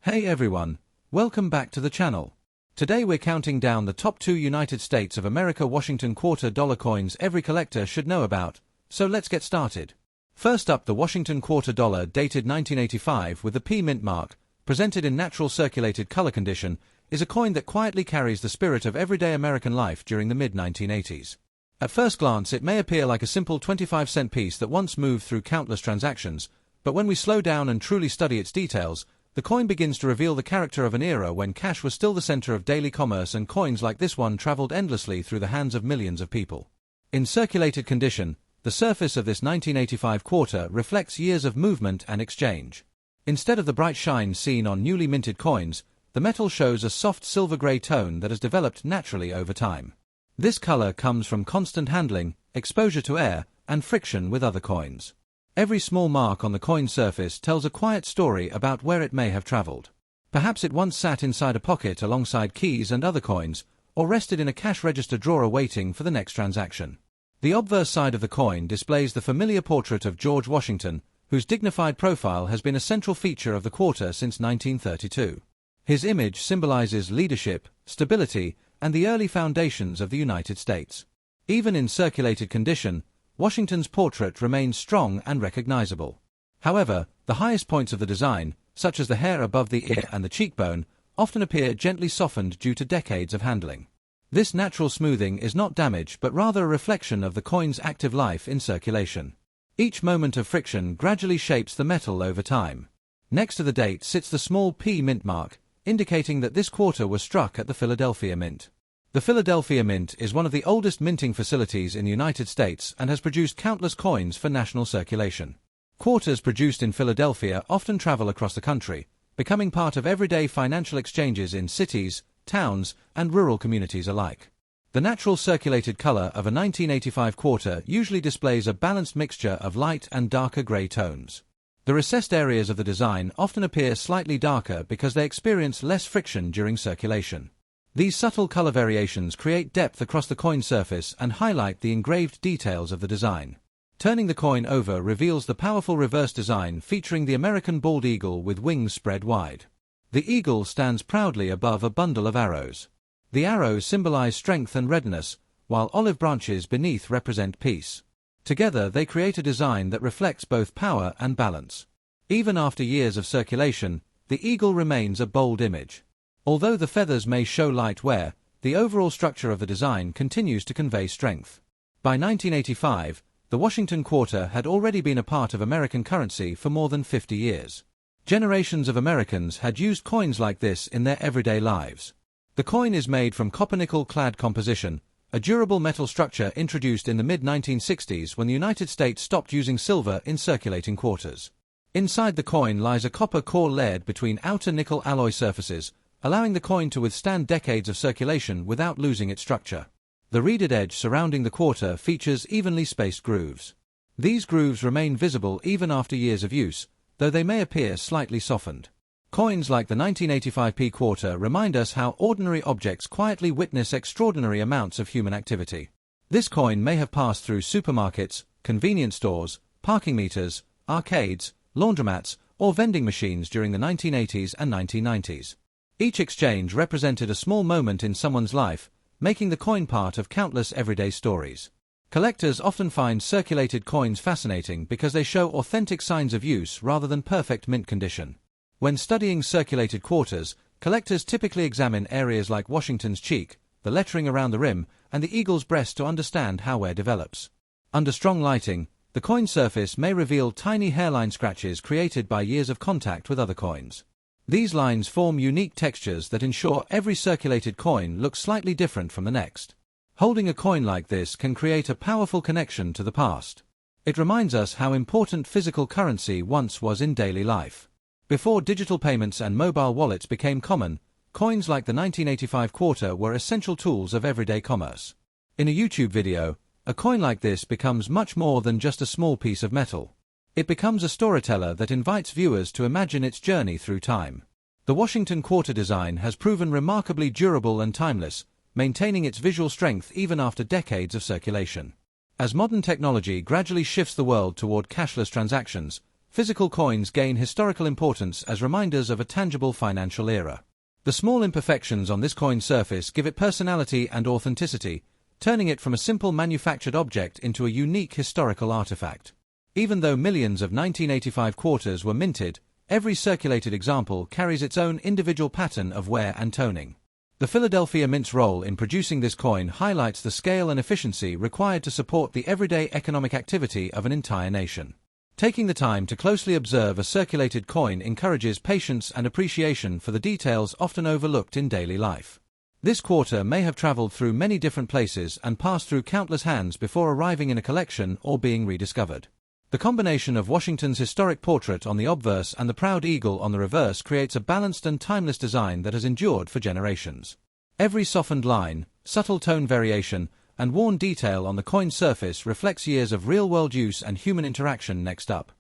Hey everyone, welcome back to the channel. Today we're counting down the top 2 United States of America Washington quarter dollar coins every collector should know about, so let's get started. First up, the Washington quarter dollar dated 1985 with the P mint mark, presented in natural circulated color condition, is a coin that quietly carries the spirit of everyday American life during the mid-1980s. At first glance it may appear like a simple 25-cent piece that once moved through countless transactions, but when we slow down and truly study its details, the coin begins to reveal the character of an era when cash was still the center of daily commerce and coins like this one traveled endlessly through the hands of millions of people. In circulated condition, the surface of this 1985 quarter reflects years of movement and exchange. Instead of the bright shine seen on newly minted coins, the metal shows a soft silver-gray tone that has developed naturally over time. This color comes from constant handling, exposure to air, and friction with other coins. Every small mark on the coin surface tells a quiet story about where it may have traveled. Perhaps it once sat inside a pocket alongside keys and other coins, or rested in a cash register drawer waiting for the next transaction. The obverse side of the coin displays the familiar portrait of George Washington, whose dignified profile has been a central feature of the quarter since 1932. His image symbolizes leadership, stability, and the early foundations of the United States. Even in circulated condition, Washington's portrait remains strong and recognizable. However, the highest points of the design, such as the hair above the ear and the cheekbone, often appear gently softened due to decades of handling. This natural smoothing is not damage but rather a reflection of the coin's active life in circulation. Each moment of friction gradually shapes the metal over time. Next to the date sits the small P mint mark, indicating that this quarter was struck at the Philadelphia Mint. The Philadelphia Mint is one of the oldest minting facilities in the United States and has produced countless coins for national circulation. Quarters produced in Philadelphia often travel across the country, becoming part of everyday financial exchanges in cities, towns, and rural communities alike. The natural circulated color of a 1985 quarter usually displays a balanced mixture of light and darker gray tones. The recessed areas of the design often appear slightly darker because they experience less friction during circulation. These subtle color variations create depth across the coin surface and highlight the engraved details of the design. Turning the coin over reveals the powerful reverse design featuring the American bald eagle with wings spread wide. The eagle stands proudly above a bundle of arrows. The arrows symbolize strength and readiness, while olive branches beneath represent peace. Together they create a design that reflects both power and balance. Even after years of circulation, the eagle remains a bold image. Although the feathers may show light wear, the overall structure of the design continues to convey strength. By 1985, the Washington quarter had already been a part of American currency for more than 50 years. Generations of Americans had used coins like this in their everyday lives. The coin is made from copper-nickel-clad composition, a durable metal structure introduced in the mid-1960s when the United States stopped using silver in circulating quarters. Inside the coin lies a copper core layered between outer nickel alloy surfaces, allowing the coin to withstand decades of circulation without losing its structure. The reeded edge surrounding the quarter features evenly spaced grooves. These grooves remain visible even after years of use, though they may appear slightly softened. Coins like the 1985p quarter remind us how ordinary objects quietly witness extraordinary amounts of human activity. This coin may have passed through supermarkets, convenience stores, parking meters, arcades, laundromats, or vending machines during the 1980s and 1990s. Each exchange represented a small moment in someone's life, making the coin part of countless everyday stories. Collectors often find circulated coins fascinating because they show authentic signs of use rather than perfect mint condition. When studying circulated quarters, collectors typically examine areas like Washington's cheek, the lettering around the rim, and the eagle's breast to understand how wear develops. Under strong lighting, the coin surface may reveal tiny hairline scratches created by years of contact with other coins. These lines form unique textures that ensure every circulated coin looks slightly different from the next. Holding a coin like this can create a powerful connection to the past. It reminds us how important physical currency once was in daily life. Before digital payments and mobile wallets became common, coins like the 1985 quarter were essential tools of everyday commerce. In a YouTube video, a coin like this becomes much more than just a small piece of metal. It becomes a storyteller that invites viewers to imagine its journey through time. The Washington quarter design has proven remarkably durable and timeless, maintaining its visual strength even after decades of circulation. As modern technology gradually shifts the world toward cashless transactions, physical coins gain historical importance as reminders of a tangible financial era. The small imperfections on this coin surface give it personality and authenticity, turning it from a simple manufactured object into a unique historical artifact. Even though millions of 1985 quarters were minted, every circulated example carries its own individual pattern of wear and toning. The Philadelphia Mint's role in producing this coin highlights the scale and efficiency required to support the everyday economic activity of an entire nation. Taking the time to closely observe a circulated coin encourages patience and appreciation for the details often overlooked in daily life. This quarter may have traveled through many different places and passed through countless hands before arriving in a collection or being rediscovered. The combination of Washington's historic portrait on the obverse and the proud eagle on the reverse creates a balanced and timeless design that has endured for generations. Every softened line, subtle tone variation, and worn detail on the coin surface reflects years of real-world use and human interaction. Next up,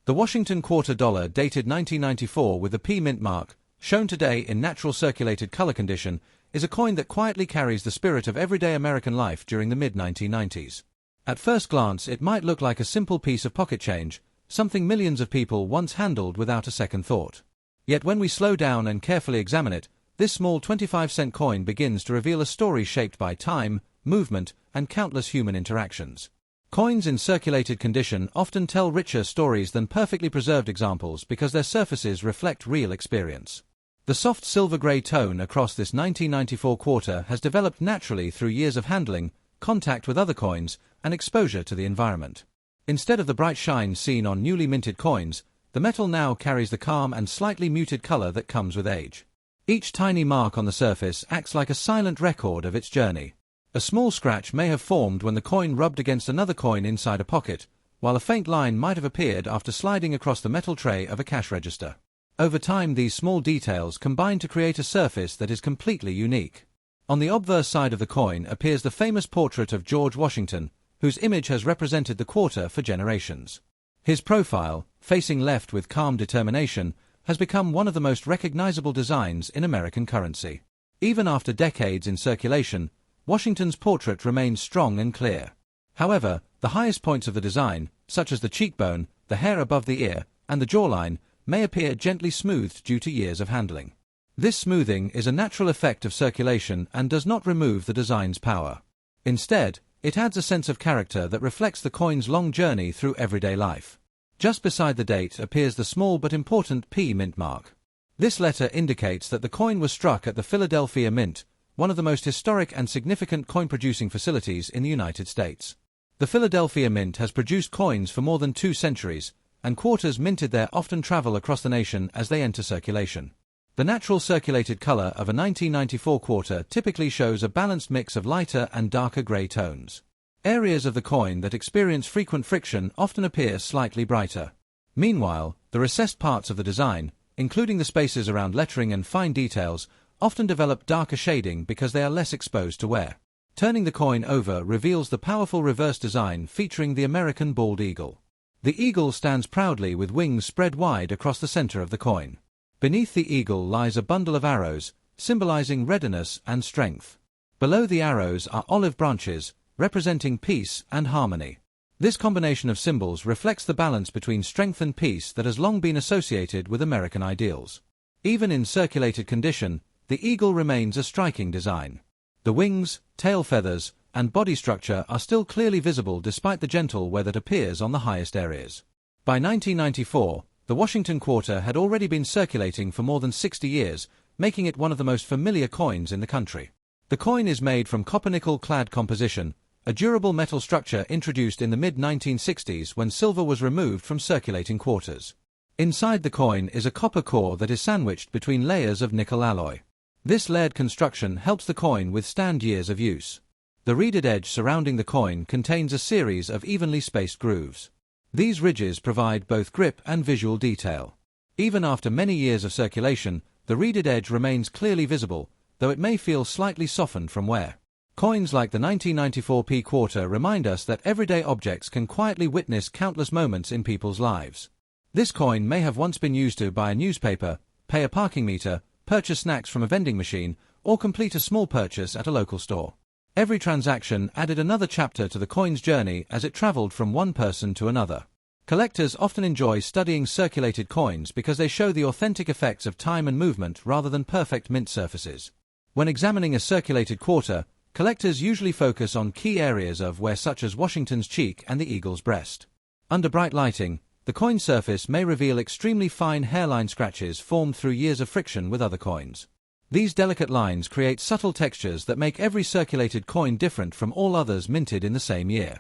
the Washington quarter dollar dated 1994 with the P mint mark, shown today in natural circulated color condition, is a coin that quietly carries the spirit of everyday American life during the mid-1990s. At first glance, it might look like a simple piece of pocket change, something millions of people once handled without a second thought. Yet when we slow down and carefully examine it, this small 25-cent coin begins to reveal a story shaped by time, movement, and countless human interactions. Coins in circulated condition often tell richer stories than perfectly preserved examples because their surfaces reflect real experience. The soft silver-gray tone across this 1994 quarter has developed naturally through years of handling, contact with other coins, and exposure to the environment. Instead of the bright shine seen on newly minted coins, the metal now carries the calm and slightly muted color that comes with age. Each tiny mark on the surface acts like a silent record of its journey. A small scratch may have formed when the coin rubbed against another coin inside a pocket, while a faint line might have appeared after sliding across the metal tray of a cash register. Over time, these small details combine to create a surface that is completely unique. On the obverse side of the coin appears the famous portrait of George Washington, whose image has represented the quarter for generations. His profile, facing left with calm determination, has become one of the most recognizable designs in American currency. Even after decades in circulation, Washington's portrait remains strong and clear. However, the highest points of the design, such as the cheekbone, the hair above the ear, and the jawline, may appear gently smoothed due to years of handling. This smoothing is a natural effect of circulation and does not remove the design's power. Instead, it adds a sense of character that reflects the coin's long journey through everyday life. Just beside the date appears the small but important P mint mark. This letter indicates that the coin was struck at the Philadelphia Mint, one of the most historic and significant coin-producing facilities in the United States. The Philadelphia Mint has produced coins for more than 2 centuries, and quarters minted there often travel across the nation as they enter circulation. The natural circulated color of a 1994 quarter typically shows a balanced mix of lighter and darker gray tones. Areas of the coin that experience frequent friction often appear slightly brighter. Meanwhile, the recessed parts of the design, including the spaces around lettering and fine details, often develop darker shading because they are less exposed to wear. Turning the coin over reveals the powerful reverse design featuring the American bald eagle. The eagle stands proudly with wings spread wide across the center of the coin. Beneath the eagle lies a bundle of arrows, symbolizing readiness and strength. Below the arrows are olive branches, representing peace and harmony. This combination of symbols reflects the balance between strength and peace that has long been associated with American ideals. Even in circulated condition, the eagle remains a striking design. The wings, tail feathers, and body structure are still clearly visible despite the gentle wear that appears on the highest areas. By 1994, the Washington quarter had already been circulating for more than 60 years, making it one of the most familiar coins in the country. The coin is made from copper-nickel-clad composition, a durable metal structure introduced in the mid-1960s when silver was removed from circulating quarters. Inside the coin is a copper core that is sandwiched between layers of nickel alloy. This layered construction helps the coin withstand years of use. The reeded edge surrounding the coin contains a series of evenly spaced grooves. These ridges provide both grip and visual detail. Even after many years of circulation, the reeded edge remains clearly visible, though it may feel slightly softened from wear. Coins like the 1994 P quarter remind us that everyday objects can quietly witness countless moments in people's lives. This coin may have once been used to buy a newspaper, pay a parking meter, purchase snacks from a vending machine, or complete a small purchase at a local store. Every transaction added another chapter to the coin's journey as it traveled from one person to another. Collectors often enjoy studying circulated coins because they show the authentic effects of time and movement rather than perfect mint surfaces. When examining a circulated quarter, collectors usually focus on key areas of wear such as Washington's cheek and the eagle's breast. Under bright lighting, the coin surface may reveal extremely fine hairline scratches formed through years of friction with other coins. These delicate lines create subtle textures that make every circulated coin different from all others minted in the same year.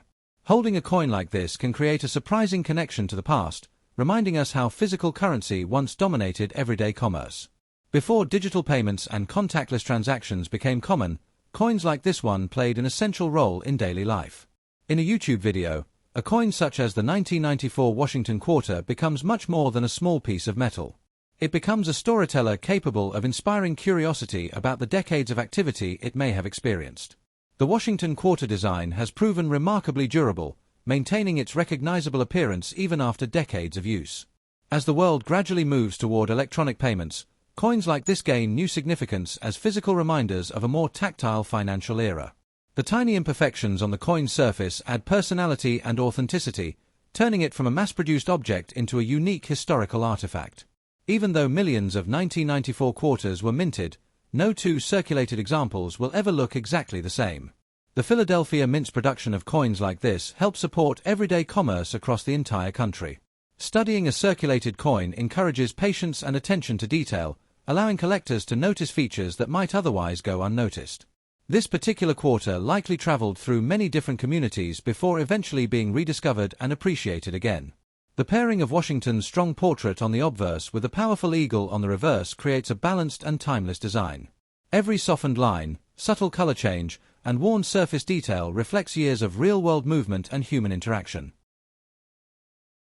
Holding a coin like this can create a surprising connection to the past, reminding us how physical currency once dominated everyday commerce. Before digital payments and contactless transactions became common, coins like this one played an essential role in daily life. In a YouTube video, a coin such as the 1994 Washington quarter becomes much more than a small piece of metal. It becomes a storyteller capable of inspiring curiosity about the decades of activity it may have experienced. The Washington quarter design has proven remarkably durable, maintaining its recognizable appearance even after decades of use. As the world gradually moves toward electronic payments, coins like this gain new significance as physical reminders of a more tactile financial era. The tiny imperfections on the coin's surface add personality and authenticity, turning it from a mass-produced object into a unique historical artifact. Even though millions of 1994 quarters were minted, no two circulated examples will ever look exactly the same. The Philadelphia Mint's production of coins like this helps support everyday commerce across the entire country. Studying a circulated coin encourages patience and attention to detail, allowing collectors to notice features that might otherwise go unnoticed. This particular quarter likely traveled through many different communities before eventually being rediscovered and appreciated again. The pairing of Washington's strong portrait on the obverse with a powerful eagle on the reverse creates a balanced and timeless design. Every softened line, subtle color change, and worn surface detail reflects years of real-world movement and human interaction.